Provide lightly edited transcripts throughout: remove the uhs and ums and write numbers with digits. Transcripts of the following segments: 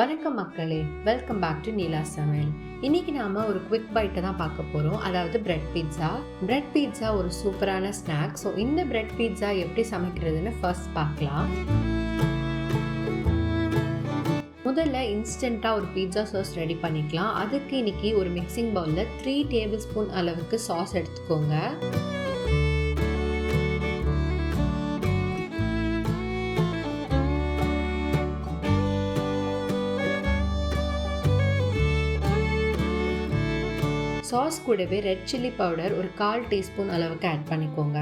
வணக்கம் மக்களே, welcome back to Neela's சமையல். இன்னைக்கு நாம ஒரு குவிக் பைட்டை தான் பார்க்க போறோம். அதாவது பிரெட் பீட்சா. பிரெட் பீட்சா ஒரு சூப்பரான ஸ்நாக். ஸோ இந்த பிரெட் பீட்சா எப்படி சமைக்கிறதுன்னு ஃபர்ஸ்ட் பார்க்கலாம். முதல்ல இன்ஸ்டண்ட்டாக ஒரு பீட்சா சாஸ் ரெடி பண்ணிக்கலாம். அதுக்கு இன்னைக்கு ஒரு மிக்சிங் பவுலில் 3 டேபிள் ஸ்பூன் அளவுக்கு சாஸ் எடுத்துக்கோங்க. சாஸ் கூடவே ரெட் சில்லி பவுடர் ஒரு 1/4 டீஸ்பூன் அளவுக்கு ஆட் பண்ணிக்கோங்க.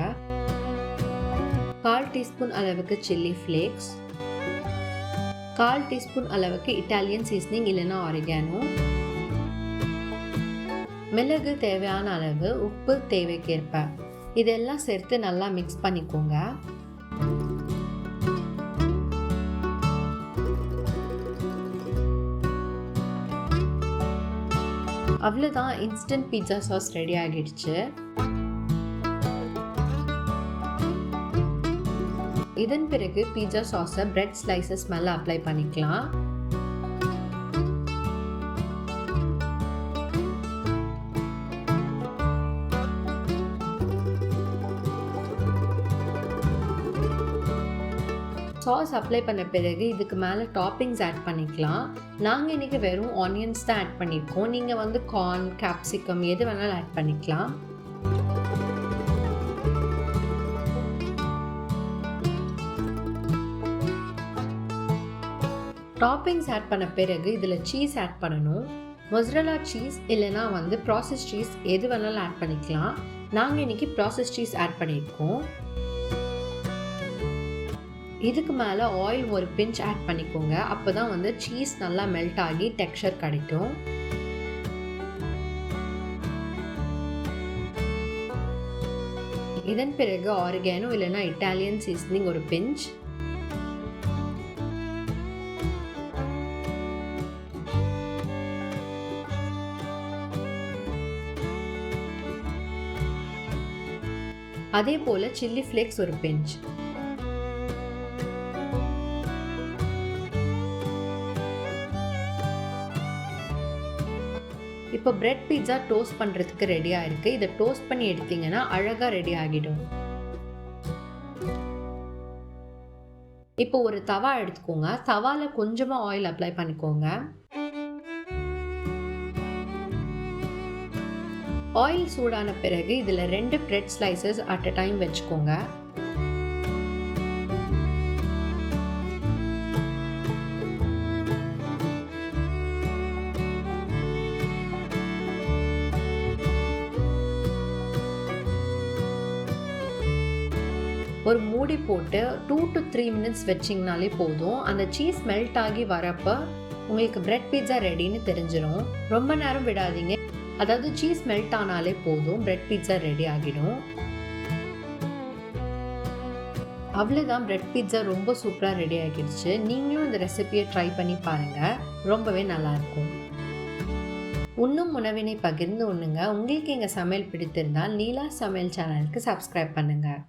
1/4 டீஸ்பூன் அளவுக்கு சில்லி ஃப்ளேக்ஸ், 1/4 டீஸ்பூன் அளவுக்கு இட்டாலியன் சீசனிங் இல்லைன்னா ஆரிகானோ, மிளகு தேவையான அளவு, உப்பு தேவைக்கேற்ப, இதெல்லாம் சேர்த்து நல்லா மிக்ஸ் பண்ணிக்கோங்க. அவ்வளோதான், இன்ஸ்டன்ட் பீட்சா சாஸ் ரெடி ஆகிடுச்சு. இதன் பிறகு பீட்சா சாஸை பிரெட் ஸ்லைசஸ் மேலே அப்ளை பண்ணிக்கலாம். சாஸ் அப்ளை பண்ண பிறகு இதுக்கு மேலே டாப்பிங்ஸ் ஆட் பண்ணிக்கலாம். நாங்கள் இன்றைக்கி வெறும் ஆனியன்ஸ் தான் ஆட் பண்ணியிருக்கோம். நீங்கள் கார்ன், கேப்சிகம் எது வேணாலும் ஆட் பண்ணிக்கலாம். டாப்பிங்ஸ் ஆட் பண்ண பிறகு இதில் சீஸ் ஆட் பண்ணணும். மொசரல்லா சீஸ் இல்லைனா ப்ராசஸ் சீஸ் எது வேணாலும் ஆட் பண்ணிக்கலாம். நாங்கள் இன்றைக்கி ப்ராசஸ் சீஸ் ஆட் பண்ணியிருக்கோம். இதுக்கு மேலே ஆயில் ஒரு பிஞ்ச் ஆட் பண்ணிக்கோங்க. அப்போ தான் சீஸ் நல்லா மெல்ட் ஆகி டெக்ஸ்சர் கிடைக்கும். இதன் பிறகு ஆரிகானோ இல்லைன்னா இட்டாலியன் சீசனிங் ஒரு பிஞ்ச், அதே போல் சில்லி ஃப்ளேக்ஸ் ஒரு பிஞ்ச். இப்போ பிரெட் பீட்சா டோஸ்ட் பண்ணுறதுக்கு ரெடியாக இருக்குது. இதை டோஸ்ட் பண்ணி எடுத்தீங்கன்னா அழகாக ரெடி ஆகிடும். இப்போ ஒரு தவா எடுத்துக்கோங்க. தவாவில் கொஞ்சமாக ஆயில் அப்ளை பண்ணிக்கோங்க. ஆயில் சூடான பிறகு இதில் 2 bread slices at a time வச்சுக்கோங்க. ஒரு மூடி போட்டு 2 to 3 மினிட்ஸ் வச்சிங்கனாலே போதும். அந்த சீஸ் மெல்ட் ஆகி வரப்போ உங்களுக்கு பிரெட் பீட்சா ரெடின்னு தெரிஞ்சிடும். ரொம்ப நேரம் விடாதீங்க. அதாவது சீஸ் மெல்ட் ஆனாலே போதும், பிரெட் பீட்சா ரெடி ஆகிடும். அவ்வளோதான், பிரெட் பீட்சா ரொம்ப சூப்பராக ரெடி ஆகிடுச்சு. நீங்களும் இந்த ரெசிபியை ட்ரை பண்ணி பாருங்கள், ரொம்பவே நல்லாயிருக்கும். உண்ணும் உணவினை பகிர்ந்து உண்ணுங்க. உங்களுக்கு எங்கள் சமையல் பிடித்திருந்தால் நீலா சமையல் சேனலுக்கு சப்ஸ்கிரைப் பண்ணுங்கள்.